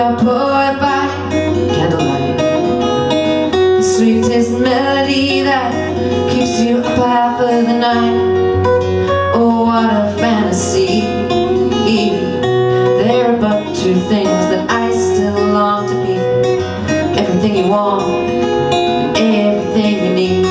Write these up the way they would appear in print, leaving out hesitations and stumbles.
you're poured by candlelight, the sweetest melody that keeps you up half of the night. Oh, what a fantasy. There are but two things that I still long to be: everything you want and everything you need.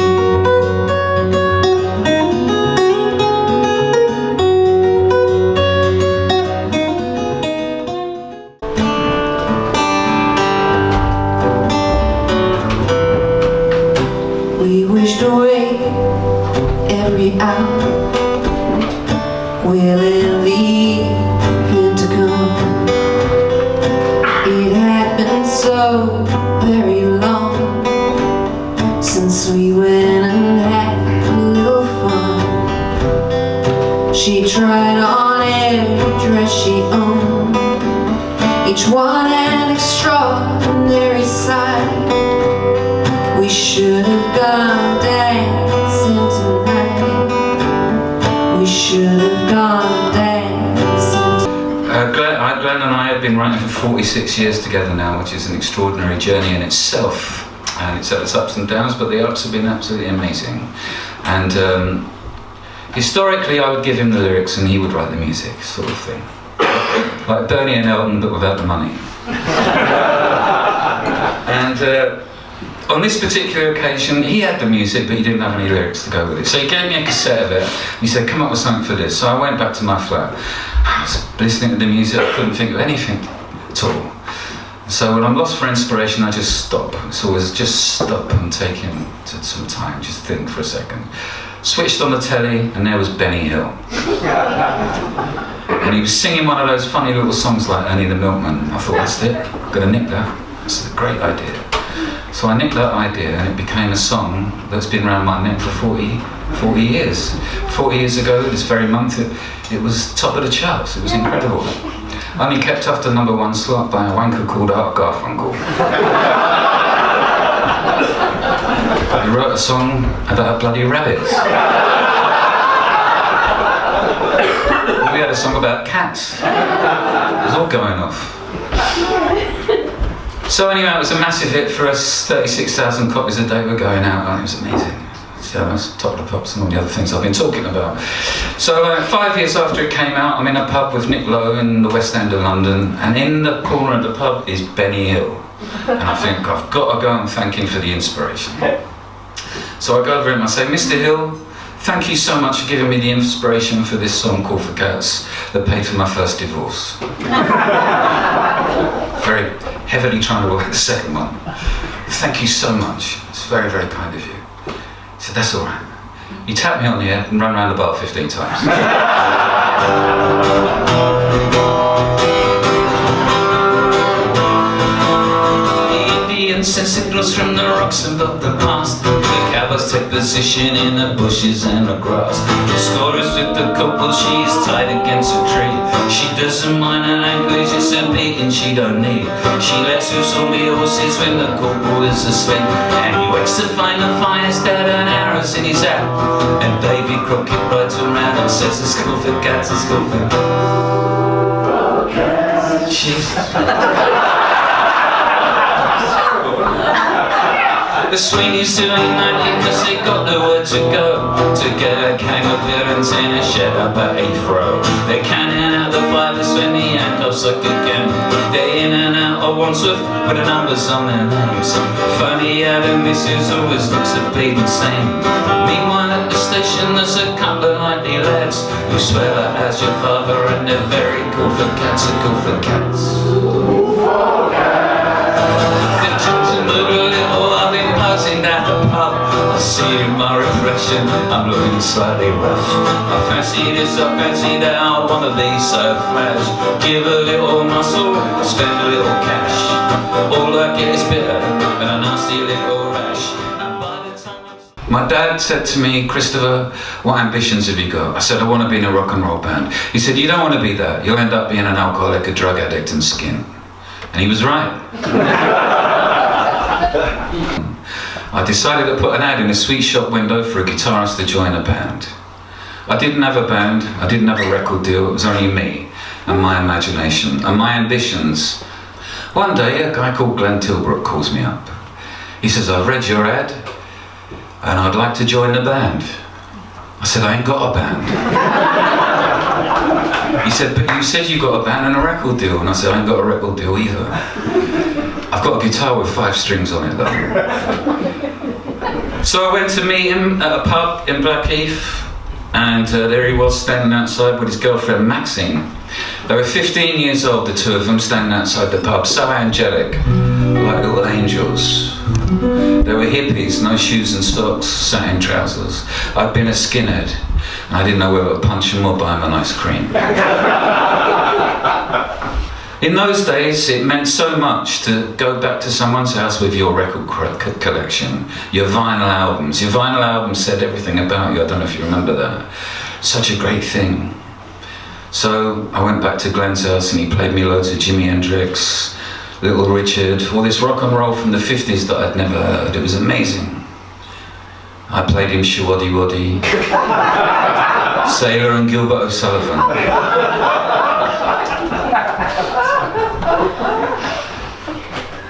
We wished away every hour, willingly meant to come. It had been so very long since we went and had a little fun. She tried on every dress she owned, each one an extraordinary sight. We should have gone dancing tonight. We should have gone dancing. Glenn and I have been writing for 46 years together now, which is an extraordinary journey in itself. And it's had its ups and downs, but the ups have been absolutely amazing. And historically, I would give him the lyrics and he would write the music, sort of thing. Like Bernie and Elton, but without the money. And on this particular occasion, he had the music, but he didn't have any lyrics to go with it. So he gave me a cassette of it. He said, come up with something for this. So I went back to my flat. I was listening to the music, I couldn't think of anything at all. So when I'm lost for inspiration, I just stop. It's always just stop and take him to some time, just think for a second. Switched on the telly, and there was Benny Hill. And he was singing one of those funny little songs like Ernie the Milkman. I thought, that's it, I'm gonna nick that. This is a great idea. So I nicked that idea and it became a song that's been around my neck for 40 years. 40 years ago, this very month, it was top of the charts. It was incredible. Only kept after #1 slot by a wanker called Art Garfunkel. He wrote a song about bloody rabbits. We had a song about cats. It was all going off. So anyway, it was a massive hit for us. 36,000 copies a day were going out, and it was amazing. So it was top of the pops and all the other things I've been talking about. So 5 years after it came out, I'm in a pub with Nick Lowe in the West End of London, and in the corner of the pub is Benny Hill. And I think I've got to go and thank him for the inspiration. So I go over him and I say, Mr. Hill, thank you so much for giving me the inspiration for this song called For Cats that paid for my first divorce. Very heavily trying to work the second one. Thank you so much. It's very, very kind of you. He said, that's all right. You tap me on the head and run around the bar 15 times. Send signals from the rocks above the past. The cowboys take position in the bushes and the grass. The scorers with the couple, she's tied against a tree. She doesn't mind her language, it's a beating she don't need. She lets loose all the horses when the corporal is asleep. And he wakes to find the fire's dead and arrows in his hat. And Davy Crockett rides around and says, it's cool for cats, it's cool for cats. Jesus. The Sweeneys doing 90 cause they got nowhere to go. To get a gang of villains in a shed up at Heathrow. They're canning out the fivers when the handcuffs look again. They're in and out of Wandsworth with the numbers on their names. Funny how the missus always looks a bit insane. Meanwhile at the station there's a couple of likely lads who swear that as your father and they're very cool for cats, are cool for cats. The children look a little at the pub, I see in my reflection, I'm looking slightly rough. I fancy this, I fancy that, I wanna be so flash. Give a little muscle, spend a little cash. All I get is bitter, and a nasty little rash. And by the time my dad said to me, Christopher, what ambitions have you got? I said, I want to be in a rock and roll band. He said, you don't want to be that, you'll end up being an alcoholic, a drug addict and skin. And he was right. I decided to put an ad in a sweet shop window for a guitarist to join a band. I didn't have a band, I didn't have a record deal, it was only me and my imagination and my ambitions. One day, a guy called Glenn Tilbrook calls me up. He says, I've read your ad, and I'd like to join the band. I said, I ain't got a band. He said, but you said you got a band and a record deal. And I said, I ain't got a record deal either. I've got a guitar with 5 strings on it though. So I went to meet him at a pub in Blackheath, and there he was standing outside with his girlfriend Maxine. They were 15 years old, the two of them, standing outside the pub, so angelic, like little angels. They were hippies, no shoes and socks, satin trousers. I'd been a skinhead, and I didn't know whether to punch them or buy them an ice cream. In those days, it meant so much to go back to someone's house with your record collection, your vinyl albums. Your vinyl albums said everything about you. I don't know if you remember that. Such a great thing. So I went back to Glenn's house and he played me loads of Jimi Hendrix, Little Richard, all this rock and roll from the 50s that I'd never heard. It was amazing. I played him Shawaddy Waddy, Sailor and Gilbert O'Sullivan.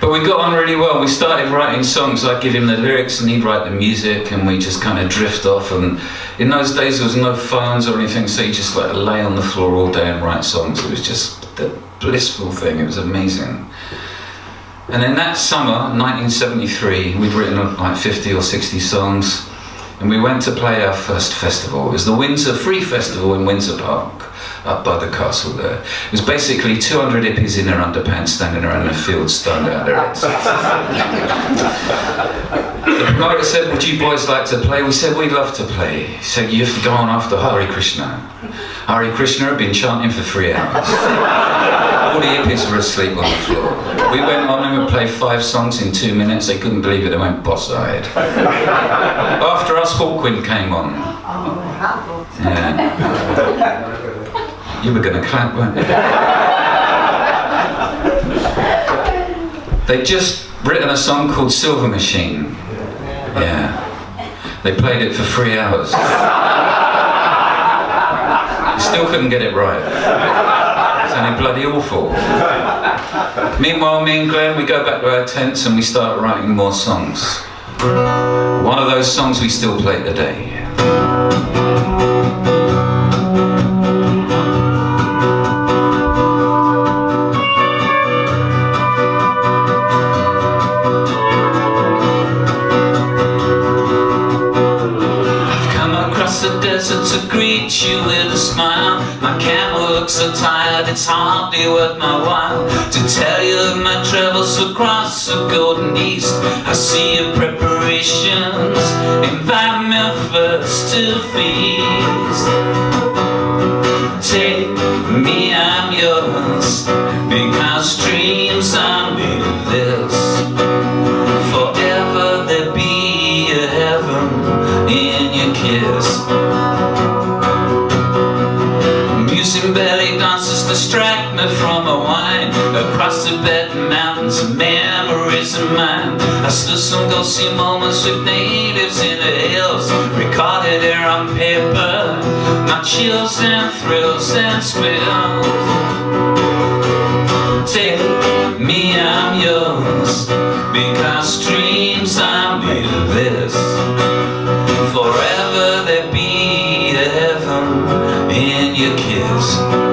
But we got on really well. We started writing songs. I'd give him the lyrics and he'd write the music, and we just kind of drift off. And in those days there was no phones or anything, so you just like lay on the floor all day and write songs. It was just a blissful thing. It was amazing. And then that summer, 1973, we'd written like 50 or 60 songs, and we went to play our first festival. It was the Windsor Free Festival in Windsor Park, up by the castle there. It was basically 200 hippies in their underpants standing around the field, stoned out their heads. The promoter said, would you boys like to play? We said, we'd love to play. He said, you have to go on after Hare Krishna. Hare Krishna had been chanting for 3 hours. All the hippies were asleep on the floor. We went on and we played 5 songs in 2 minutes. They couldn't believe it, they went boss-eyed. After us, Hawkwind came on. Yeah. You were going to clap, weren't you? They'd just written a song called Silver Machine. Yeah. They played it for 3 hours. Still couldn't get it right. It sounded bloody awful. Meanwhile, me and Glenn, we go back to our tents and we start writing more songs. One of those songs we still play today. To greet you with a smile. My camel looks so tired, it's hardly worth my while to tell you of my travels across the golden east. I see your preparations, invite me first to feast. Take me, I'm yours, because dreams are made of this. Forever there be a heaven in your kiss. Belly dances distract me from my wine. Across the Tibetan mountains of memories of mine. I still some ghostly moments with natives in the hills, recorded here on paper, my chills and thrills and spills. Take me, I'm yours, because dreams are made of this. Forever there be a heaven in your kiss.